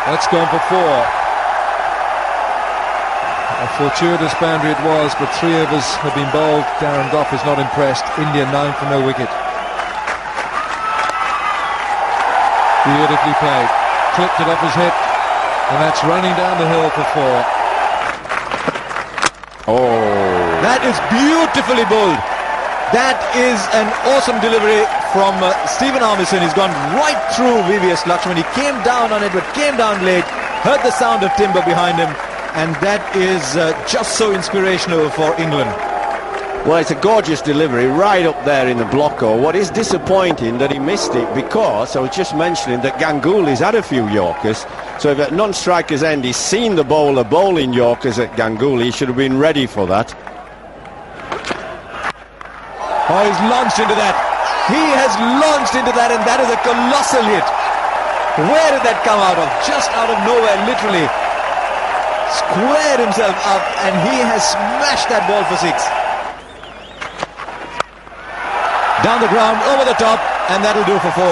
That's gone for 4. A fortuitous boundary it was, but 3 overs have been bowled. Darren Gough is not impressed. India 9 for no wicket. Beautifully played. Clipped it off his hip, and that's running down the hill for 4. Oh, that is beautifully bowled. That is an awesome delivery from Stephen Harmison. He's gone right through VVS Lakshman. He came down on it, but came down late. Heard the sound of timber behind him, and that is just so inspirational for England. well, it's a gorgeous delivery right up there in the blocker. What is disappointing that he missed it, because I was just mentioning that Ganguly's had a few Yorkers. So if at non-striker's end he's seen the bowler bowling Yorkers at Ganguly, he should have been ready for that. Oh, he's launched into that. He has launched into that, and that is a colossal hit. Where did that come out of? Just out of nowhere, literally. Squared himself up, and he has smashed that ball for 6. Down the ground, over the top, and that'll do for 4.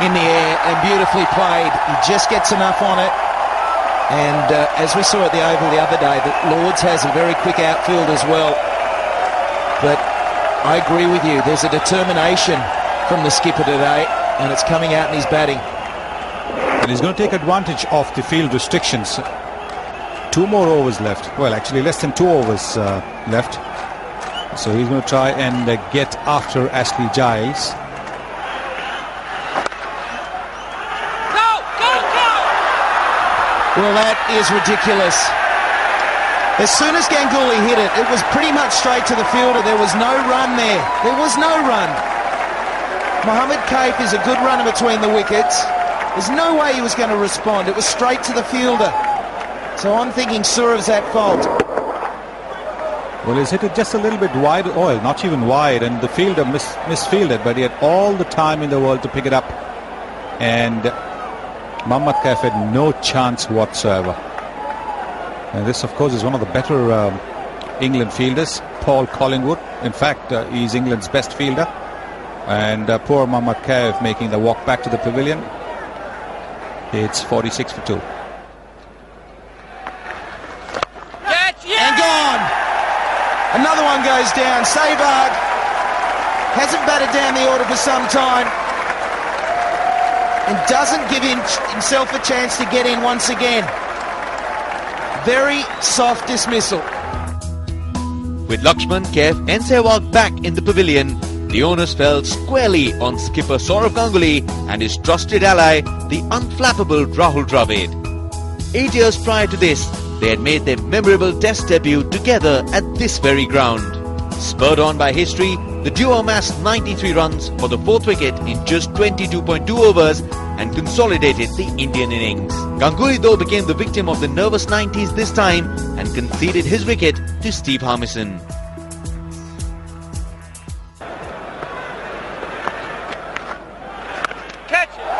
In the air, and beautifully played. He just gets enough on it. And as we saw at the Oval the other day, that Lords has a very quick outfield as well. But I agree with you, there's a determination from the skipper today, and it's coming out in his batting. And he's going to take advantage of the field restrictions. 2 more overs left. Well, actually less than 2 overs left. So he's going to try and get after Ashley Giles. Well, that is ridiculous. As soon as Ganguly hit it, it was pretty much straight to the fielder. There was no run there. There was no run. Mohammed Kaif is a good runner between the wickets. There's no way he was going to respond. It was straight to the fielder. So I'm thinking Saurav's at fault. Well, he's hit it just a little bit wide, not even wide, and the fielder misfielded, but he had all the time in the world to pick it up. And Mohammed Kaif had no chance whatsoever. And this, of course, is one of the better England fielders, Paul Collingwood. In fact, he's England's best fielder. And poor Mohammed Kaif making the walk back to the pavilion. It's 46 for 2. And gone! Another one goes down. Sehwag hasn't batted down the order for some time, and doesn't give himself a chance to get in once again. Very soft dismissal. With Lakshman, Kaif and Sehwag back in the pavilion, the onus fell squarely on skipper Sourav Ganguly and his trusted ally, the unflappable Rahul Dravid. 8 years prior to this, they had made their memorable Test debut together at this very ground. Spurred on by history, the duo amassed 93 runs for the 4th wicket in just 22.2 overs and consolidated the Indian innings. Ganguly, though, became the victim of the nervous 90s this time and conceded his wicket to Steve Harmison.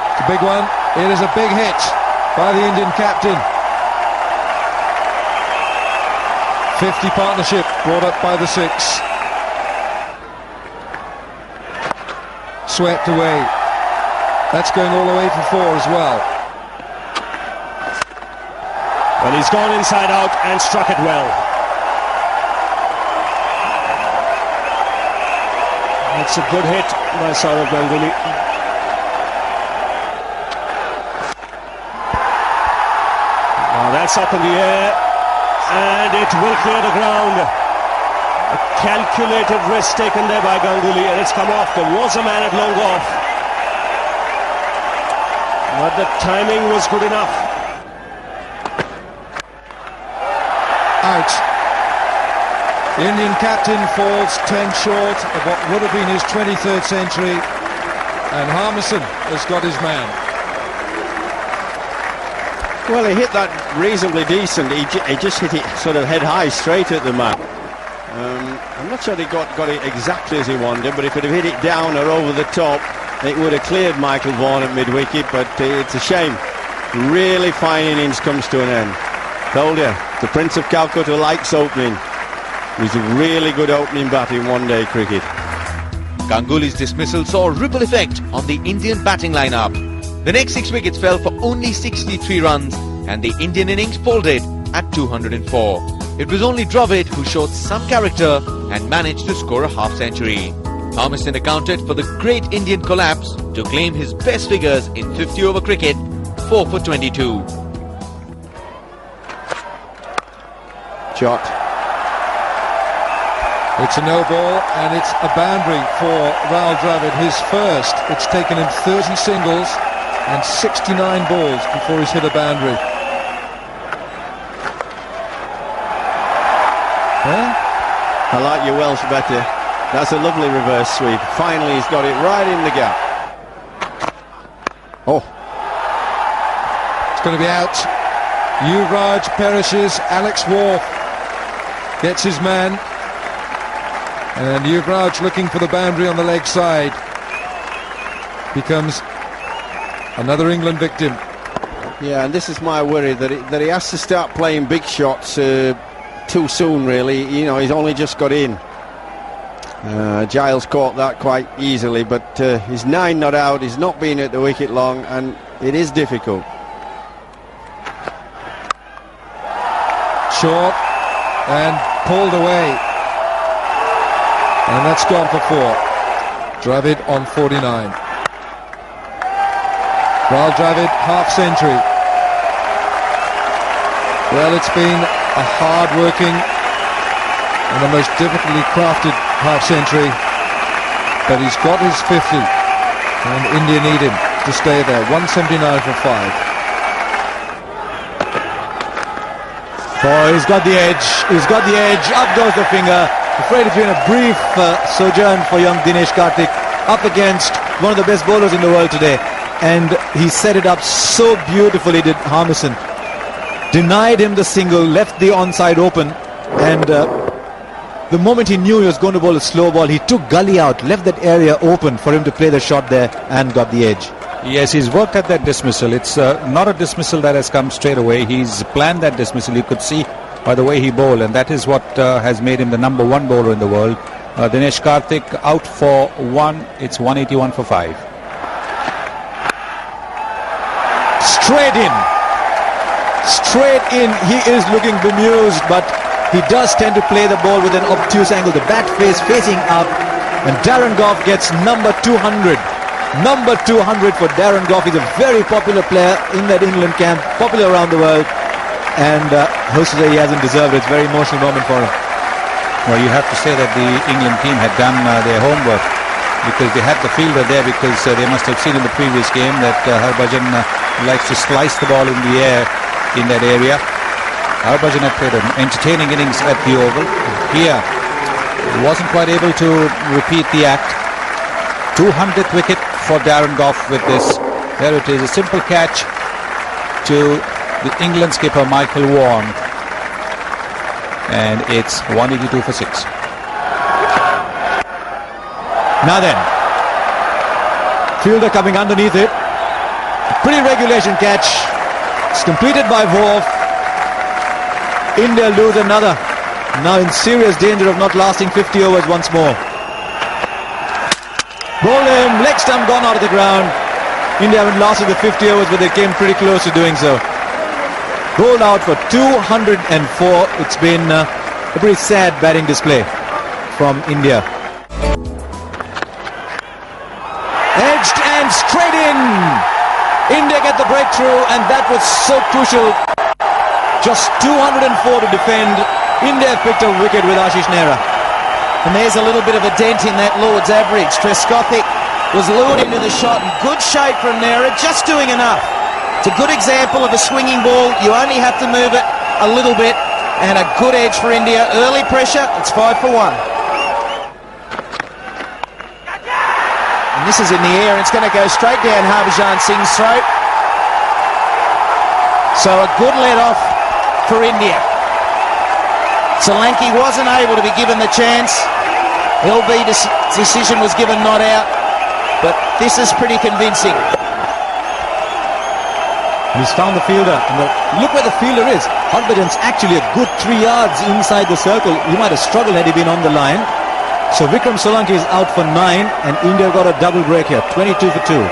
It's a big one. It is a big hit by the Indian captain. 50 partnership brought up by the 6. Swept away. That's going all the way for 4 as well. Well, he's gone inside out and struck it well. That's a good hit by Sourav Ganguly. Now that's up in the air, and it will clear the ground. A calculated risk taken there by Ganguly, and it's come off. There was a man at long off, but the timing was good enough. Out. The Indian captain falls 10 short of what would have been his 23rd century, and Harmison has got his man. Well, he hit that reasonably decent. He just hit it sort of head high straight at the man. I'm not sure he got it exactly as he wanted, but if he'd have hit it down or over the top, it would have cleared Michael Vaughan at mid-wicket. But it's a shame. Really fine innings comes to an end. Told you, the Prince of Calcutta likes opening. It was a really good opening bat in one-day cricket. Ganguly's dismissal saw a ripple effect on the Indian batting lineup. The next 6 wickets fell for only 63 runs and the Indian innings folded at 204. It was only Dravid who showed some character and managed to score a half-century. Harmison accounted for the great Indian collapse to claim his best figures in 50-over cricket, 4 for 22. Shot. It's a no ball and it's a boundary for Rahul Dravid, his first. It's taken him 30 singles and 69 balls before he's hit a boundary. I like your Welsh better. That's a lovely reverse sweep. Finally he's got it right in the gap. Oh. It's going to be out. Yuvraj perishes. Alex Wharf gets his man. And Yuvraj, looking for the boundary on the leg side, becomes another England victim. Yeah, and this is my worry, that he has to start playing big shots too soon, really. You know, he's only just got in. Giles caught that quite easily, but he's 9 not out, he's not been at the wicket long, and it is difficult. Short and pulled away. And that's gone for 4. Dravid on 49. Rahul Dravid, half-century. Well, it's been a hard-working and the most difficultly crafted half-century, but he's got his 50, and India need him to stay there. 179 for 5. Oh, he's got the edge. He's got the edge. Up goes the finger. Afraid it's been a brief sojourn for young Dinesh Karthik up against one of the best bowlers in the world today. And he set it up so beautifully, did Harmison. Denied him the single, left the onside open, and the moment he knew he was going to bowl a slow ball, he took gully out, left that area open for him to play the shot there and got the edge. Yes, he's worked at that dismissal. It's not a dismissal that has come straight away. He's planned that dismissal. You could see by the way he bowled, and that is what has made him the #1 bowler in the world. Dinesh Karthik out for 1. It's 181 for 5. Straight in. Straight in. He is looking bemused, but he does tend to play the ball with an obtuse angle. The bat face facing up, and Darren Gough gets number 200. Number 200 for Darren Gough. He's a very popular player in that England camp, popular around the world, and who's to say he hasn't deserved it? It's a very emotional moment for him. Well, you have to say that the England team had done their homework, because they had the fielder there, because they must have seen in the previous game that Harbhajan likes to slice the ball in the air in that area. Harbhajan had played an entertaining innings at the Oval. Here, he wasn't quite able to repeat the act. 200th wicket for Darren Gough with this. There it is, a simple catch to the England skipper Michael Vaughan, and it's 182 for 6. Now then, fielder coming underneath it. Pretty regulation catch. It's completed by Vaughan. India lose another. Now in serious danger of not lasting 50 overs once more. Bowled him, leg stump gone out of the ground. India haven't lasted the 50 overs, but they came pretty close to doing so. Bowled out for 204. It's been a pretty sad batting display from India. Edged and straight in. India get the breakthrough, and that was so crucial. Just 204 to defend. India picked a wicket with Ashish Nehra. And there's a little bit of a dent in that Lord's average. Trescothick was lured into the shot in good shape from Nehra, just doing enough. It's a good example of a swinging ball. You only have to move it a little bit, and a good edge for India. Early pressure, it's 5 for 1. And this is in the air, and it's going to go straight down Harbhajan Singh's throat. So a good let-off for India. Solanki wasn't able to be given the chance. LB decision was given not out, but this is pretty convincing. He's found the fielder. Look where the fielder is. Harbhajan's actually a good 3 yards inside the circle. He might have struggled had he been on the line. So Vikram Solanki is out for 9, and India got a double break here, 22 for 2.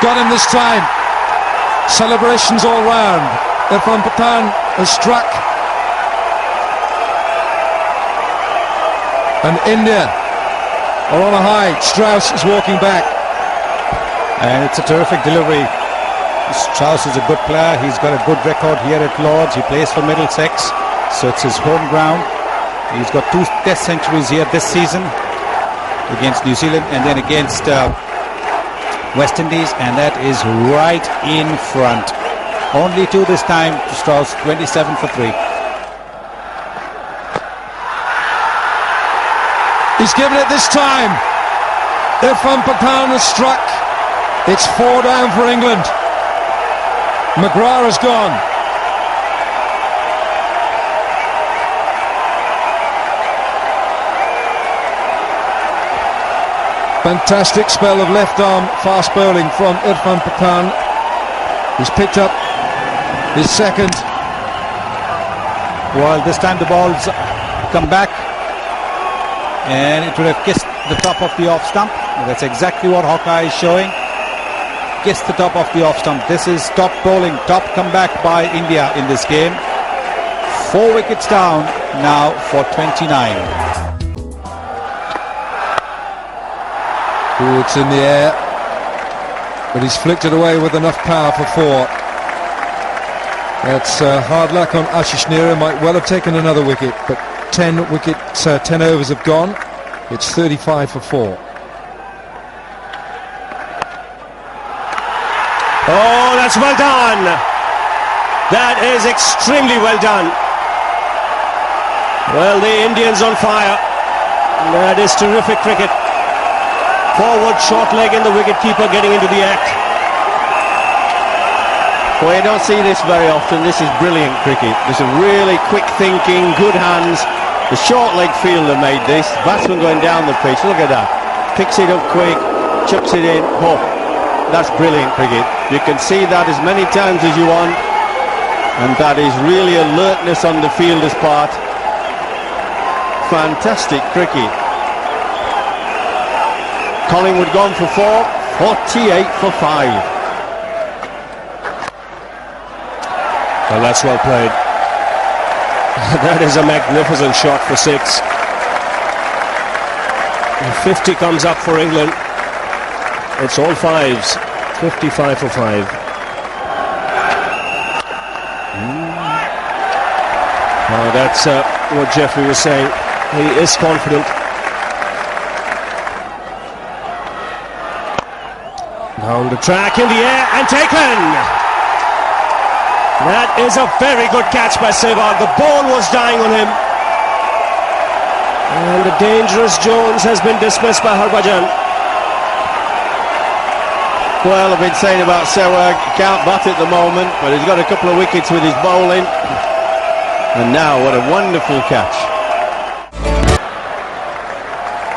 got him this time. Celebrations all round. Irfan Pathan has struck. And India are on a high. Strauss is walking back. And it's a terrific delivery. Strauss is a good player. He's got a good record here at Lord's. He plays for Middlesex, so it's his home ground. He's got 2 Test centuries here this season against New Zealand and then against West Indies, and that is right in front. Only 2 this time to Strauss, 27 for 3. He's given it this time. Irfan Pathan has struck. It's 4 down for England. McGrath has gone. Fantastic spell of left arm fast bowling from Irfan Pathan. He's picked up his second. Well, this time the ball's come back and it would have kissed the top of the off stump. That's exactly what Hawkeye is showing. Kissed the top of the off stump. This is top bowling, top comeback by India in this game. 4 wickets down now for 29. Ooh, it's in the air, but he's flicked it away with enough power for 4. That's hard luck on Ashish Nehra. Might well have taken another wicket, but 10 overs have gone. It's 35 for 4. Oh, that's well done. That is extremely well done. Well, the Indians on fire. That is terrific cricket. Forward short leg and the wicketkeeper getting into the act. Well, you don't see this very often. This is brilliant cricket. This is really quick thinking, good hands. The short leg fielder made this. Batsman going down the pitch. Look at that. Picks it up quick, chucks it in. Oh, that's brilliant cricket. You can see that as many times as you want, and that is really alertness on the fielder's part. Fantastic cricket. Collingwood gone for 4, 48 for 5. Well, that's well played. That is a magnificent shot for 6. And 50 comes up for England. It's all 5s. 55 for 5. Well, that's what Jeffrey was saying. He is confident. Down the track in the air and taken. That is a very good catch by Sehwag. The ball was dying on him. And the dangerous Jones has been dismissed by Harbhajan. Well, I've been saying about Sehwag, he can't bat at the moment, but he's got a couple of wickets with his bowling. And now, what a wonderful catch.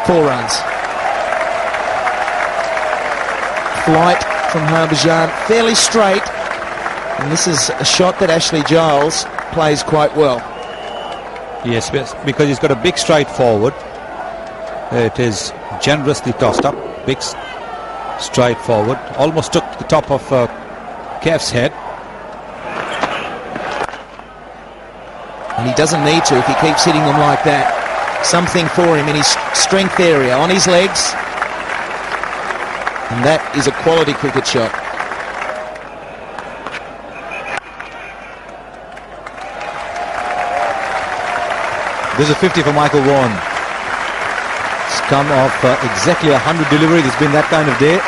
4 runs. Flight from Harbhajan, fairly straight. And this is a shot that Ashley Giles plays quite well. Yes, because he's got a big stride forward. It is generously tossed up. Big stride forward. Almost took the top of Kev's head. And he doesn't need to if he keeps hitting them like that. Something for him in his strength area, on his legs. And that is a quality cricket shot. This is a 50 for Michael Vaughan. It's come off exactly 100 deliveries. It's been that kind of day.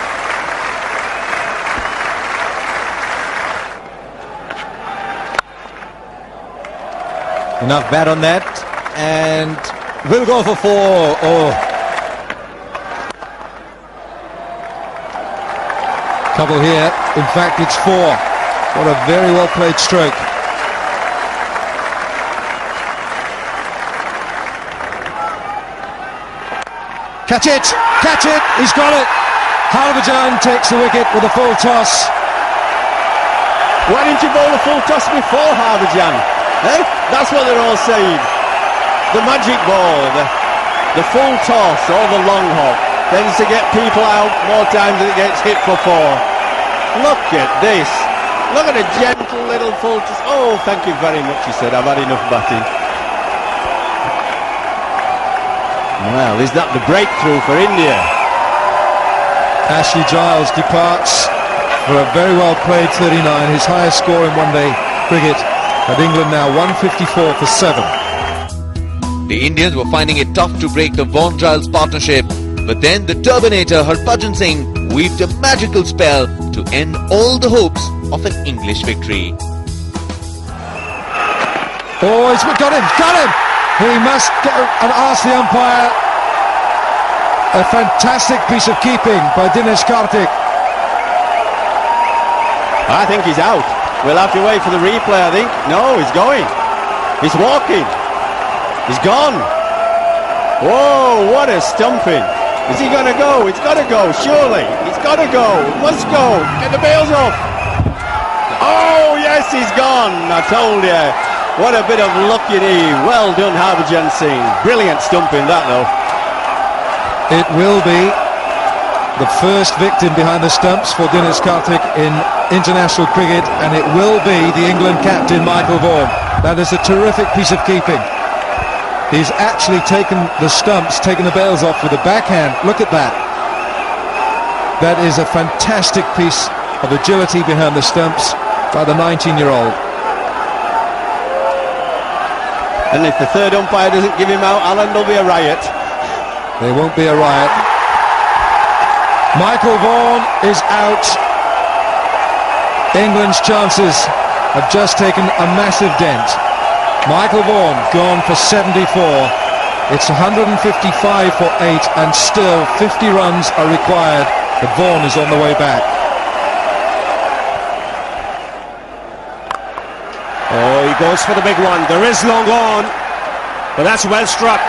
Enough bat on that, and we'll go for 4. Oh, Couple here. In fact, it's 4. What a very well played stroke. Catch it! Catch it! He's got it! Harbhajan takes the wicket with a full toss. Why didn't you bowl a full toss before Harbhajan? Eh? That's what they're all saying. The magic ball, the full toss or the long hop tends to get people out more times than it gets hit for 4. Look at this. Look at a gentle little full. Oh, thank you very much, he said. I've had enough batting. Well, is that the breakthrough for India? Ashley Giles departs for a very well played 39, his highest score in one-day cricket, at England now 154 for 7. The Indians were finding it tough to break the Vaughan-Giles partnership, but then the Turbinator Harbhajan Singh weaved a magical spell to end all the hopes of an English victory. Oh, he's got him! He must go and ask the umpire. A fantastic piece of keeping by Dinesh Karthik. I think he's out. We'll have to wait for the replay, I think. No, he's going. He's walking. He's gone. Whoa, what a stumping. Is he going to go? It's got to go, surely. It's got to go. It must go. Get the bails off. Oh, yes, he's gone. I told you. What a bit of luck you need. Well done, Harbhajan Singh. Brilliant stumping, that, though. It will be the first victim behind the stumps for Dinesh Karthik in international cricket, and it will be the England captain, Michael Vaughan. That is a terrific piece of keeping. He's actually taken the stumps, taken the bails off with a backhand. Look at that. That is a fantastic piece of agility behind the stumps by the 19-year-old. And if the third umpire doesn't give him out, Alan, there'll be a riot. There won't be a riot. Michael Vaughan is out. England's chances have just taken a massive dent. Michael Vaughan gone for 74. It's 155 for 8, and still 50 runs are required. But Vaughan is on the way back. Oh, he goes for the big one. There is long on, but that's well struck.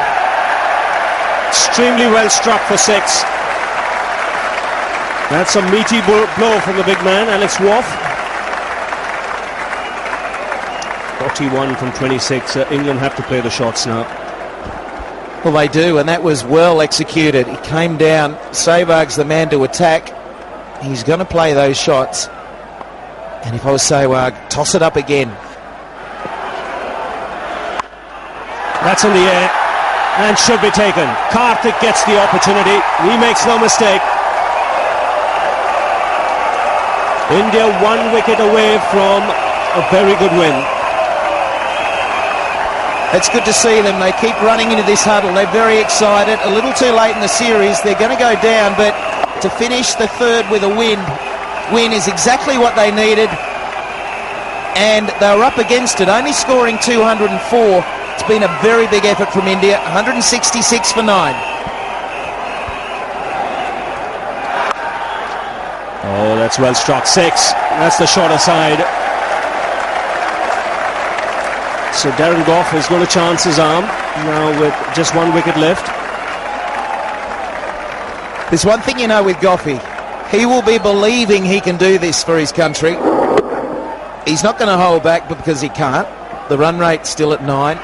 Extremely well struck for 6. That's a meaty blow from the big man, Alex Wharf. 41 from 26. England have to play the shots now. Well, they do, and that was well executed. He came down. Sehwag's the man to attack. He's going to play those shots. And if I was Sehwag, toss it up again. That's in the air and should be taken. Karthik gets the opportunity. He makes no mistake. India 1 wicket away from a very good win. It's good to see them. They keep running into this huddle. They're very excited. A little too late in the series. They're going to go down, but to finish the third with a win is exactly what they needed. And they were up against it, only scoring 204. It's been a very big effort from India. 166 for 9. Oh, that's well struck. 6. That's the shorter side. So Darren Gough is going to chance his arm now with just 1 wicket left. There's one thing you know with Goughy. He will be believing he can do this for his country. He's not going to hold back because he can't. The run rate's still at 9.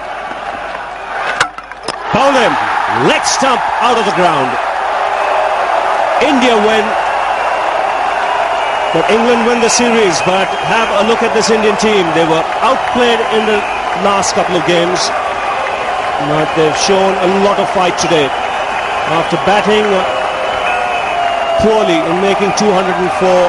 Bowled him. Leg stump out of the ground. India win. But England win the series. But have a look at this Indian team. They were outplayed in the last couple of games. But they've shown a lot of fight today. After batting poorly and making 204.